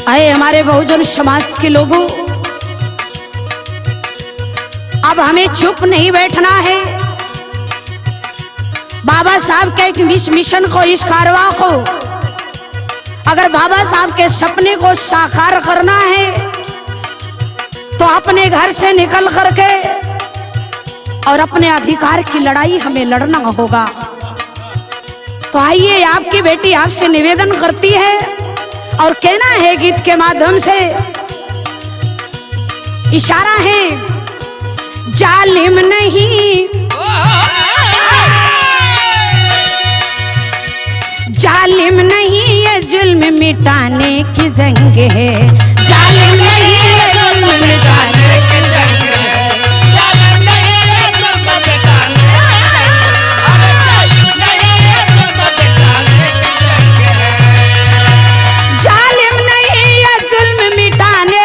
आए हमारे बहुजन समाज के लोगों, अब हमें चुप नहीं बैठना है। बाबा साहब के इस मिशन को, इस कारवा को, अगर बाबा साहब के सपने को साकार करना है तो अपने घर से निकल करके और अपने अधिकार की लड़ाई हमें लड़ना होगा। तो आइए, आपकी बेटी आपसे निवेदन करती है और कहना है गीत के माध्यम से, इशारा है, जालिम नहीं, जालिम नहीं ये जुल्म मिटाने की जंग है, जालिम नहीं ये जुल्म मिटाने की जंग है, जालिम नहीं ये जुल्म मिटाने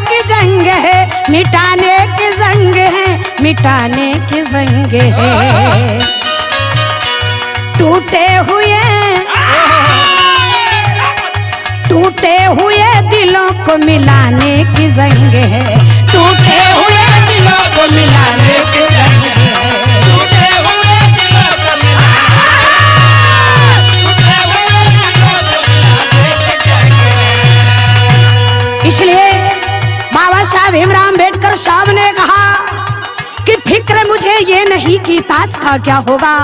की जंग है, मिटाने की जंग है, मिटाने की जंग है। टूटे हुए दिलों को मिलाने की जंग है, टूटे हुए दिलों को मिलाने की जंग है, टूटे हुए दिलों को मिलाने की जंग है। इसलिए बाबा साहब भीमराव अम्बेडकर साहब ने कहा कि फिक्र मुझे ये नहीं कि ताज का क्या होगा,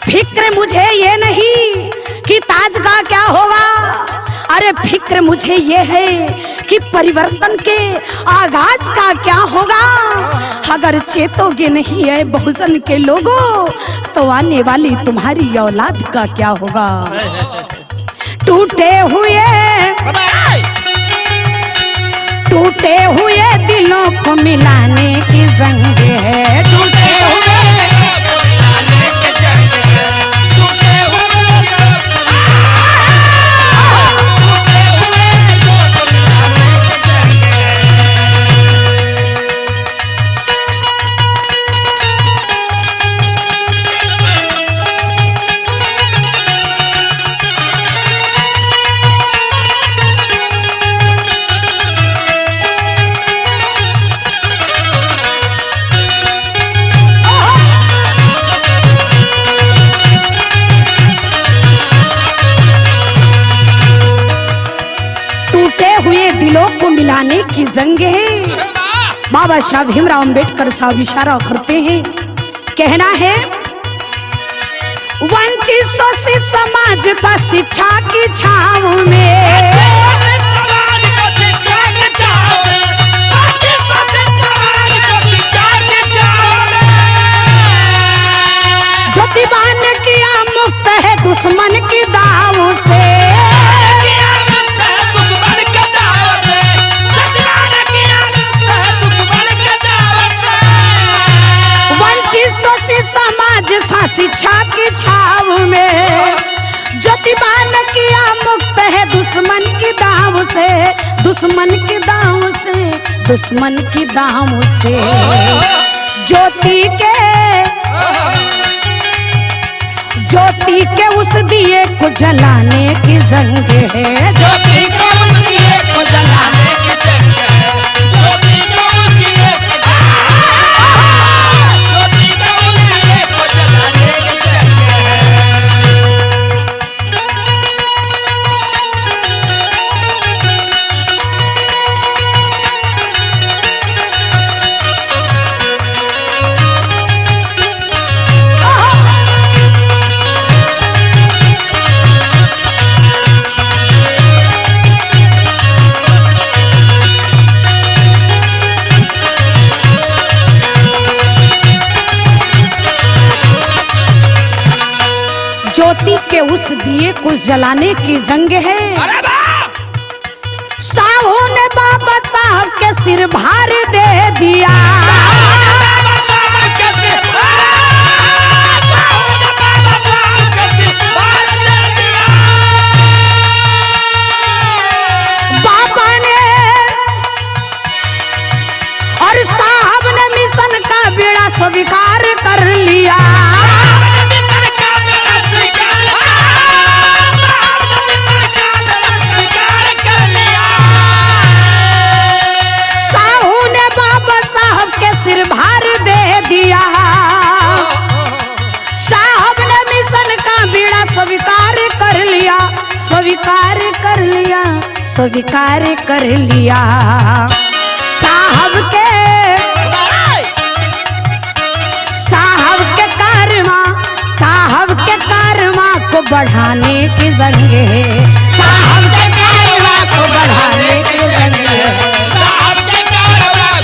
फिक्र मुझे ये नहीं कि ताज का क्या होगा, अरे फिक्र मुझे ये है कि परिवर्तन के आगाज का क्या होगा। अगर चेतोगे नहीं है बहुजन के लोगों तो आने वाली तुम्हारी औलाद का क्या होगा। टूटे हुए दिलों को मिलाने की जंग है, टूटे हुए दिलों को मिलाने की जंग है, टूटे हुए दिलों को मिलाने की जंग मिलाने की जंग है। बाबा साहब भीमराव अम्बेडकर साहब इशारा करते हैं, कहना है, वंचित शोषित समाज था शिक्षा की छाव में, जो दीवान किया मुक्त है दुश्मन की दाव से, समाज था शिक्षा की छाव में, ज्योतिबान किया मुक्त है दुश्मन की दाव से, दुश्मन की दाव से, दुश्मन की दाव से। ज्योति के उस दिए को जलाने की जंग है, ज्योति के उस दिए को जलाने की जंग है, ज्योति के उस दिए ज्योति के उस दिए को जलाने की जंग है। साहू ने बाबा साहब के सिर भार दे दिया, बाबा ने स्वीकार कर लिया। साहू ने बाबा साहब के सिर भार दे दिया। साहब ने मिशन का बीड़ा स्वीकार कर लिया, स्वीकार कर लिया, स्वीकार कर लिया। साहब के कारमा को बढ़ाने की जंग है। साहब के कारमा को बढ़ाने की जंग है। साहब के कारवा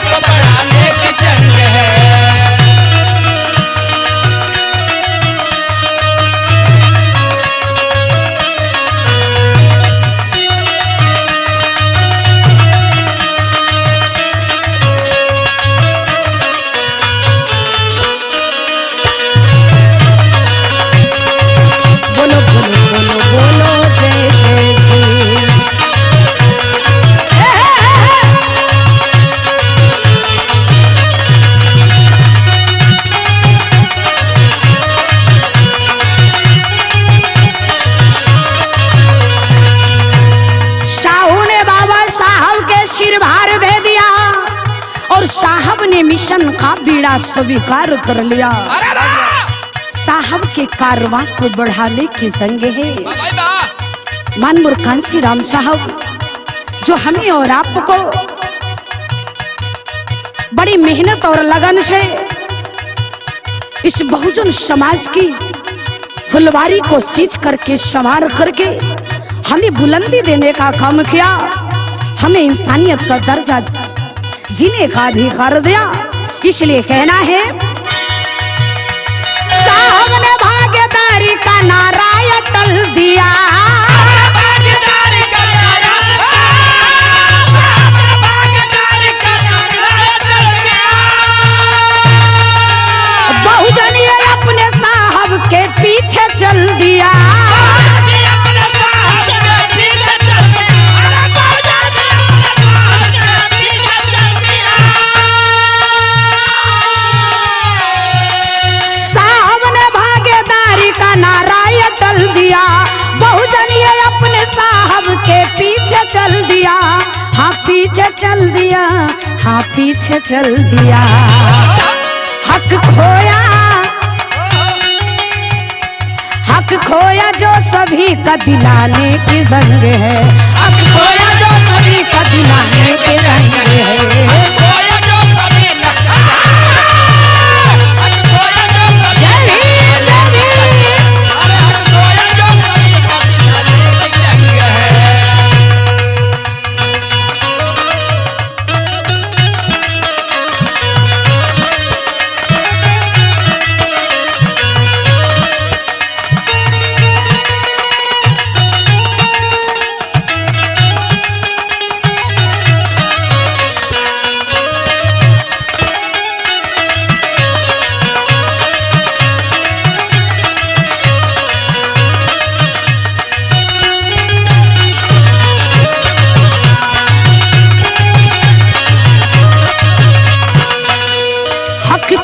को बढ़ाने की जंग है। बोलो बोलो बोलो बोलो जय जय भीम। साहू ने बाबा साहब के सिर भार दे दिया और साहब ने मिशन का बीड़ा स्वीकार कर लिया। साहब के कारवां को बढ़ाने की जंग है। मानमुर कांसी राम साहब जो हमें और आपको बड़ी मेहनत और लगन से इस बहुजन समाज की फुलवारी को सींच करके संवार करके हमें बुलंदी देने का काम किया, हमें इंसानियत का दर्जा जीने का अधिकार दिया। इसलिए कहना है साहब ने भागीदारी का नारा अटल दिया। भागीदारी का नारा, भागीदारी का नारा अटल दिया। बहुजन ये अपने साहब के पीछे चल दिया। नारा अटल दिया। बहुजन ये अपने साहब के पीछे चल दिया। हाँ पीछे चल दिया, हाँ पीछे चल दिया। हक खोया, हक खोया जो सभी का दिलाने की जंग है। हक खोया जो सभी का दिलाने की जंग है।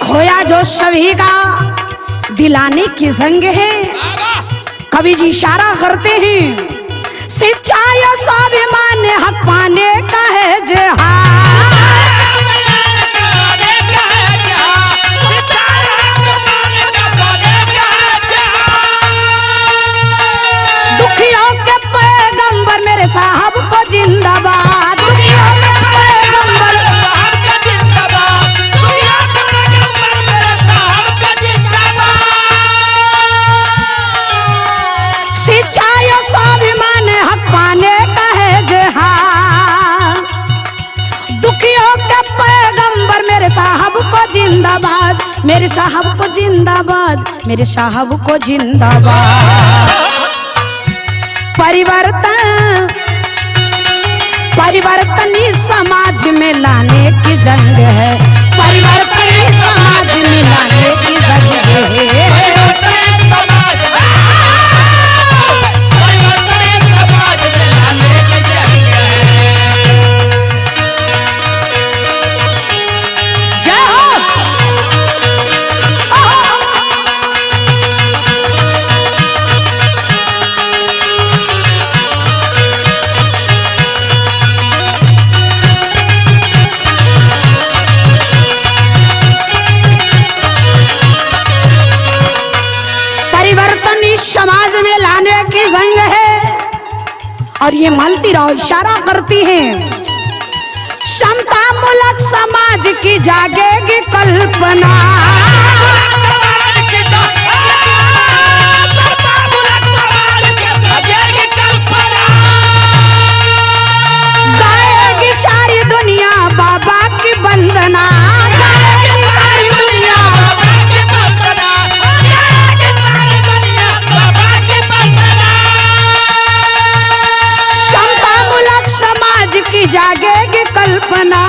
खोया जो सभी का दिलाने की जंग है। कवि जी इशारा करते हैं शिक्षा या स्वाभिमान हक पाने का है जहां। दुखियों के पैगंबर मेरे साहब को जिंदाबाद। दुखियों के पैगंबर जिंदाबाद, मेरे साहब को जिंदाबाद, मेरे साहब को जिंदाबाद। परिवर्तन परिवर्तन इस समाज में लाने की जंग है। परिवर्तन इस समाज में लाने की जंग है। और ये मालती राव इशारा करती हैं, समता मूलक समाज की जागेगी कल्पना। गाएगी सारी दुनिया बाबा की वंदना, गाएगी सारी दुनिया। समता मूलक समाज की जागेगी कल्पना,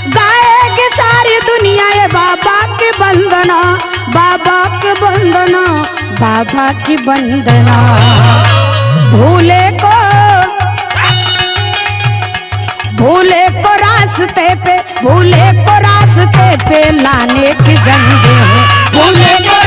गाएगी सारी दुनिया ये बाबा की वंदना, बाबा की वंदना, बाबा की वंदना। भूले को रास्ते पे, भूले को रास्ते पे लाने की जंग है, भूले को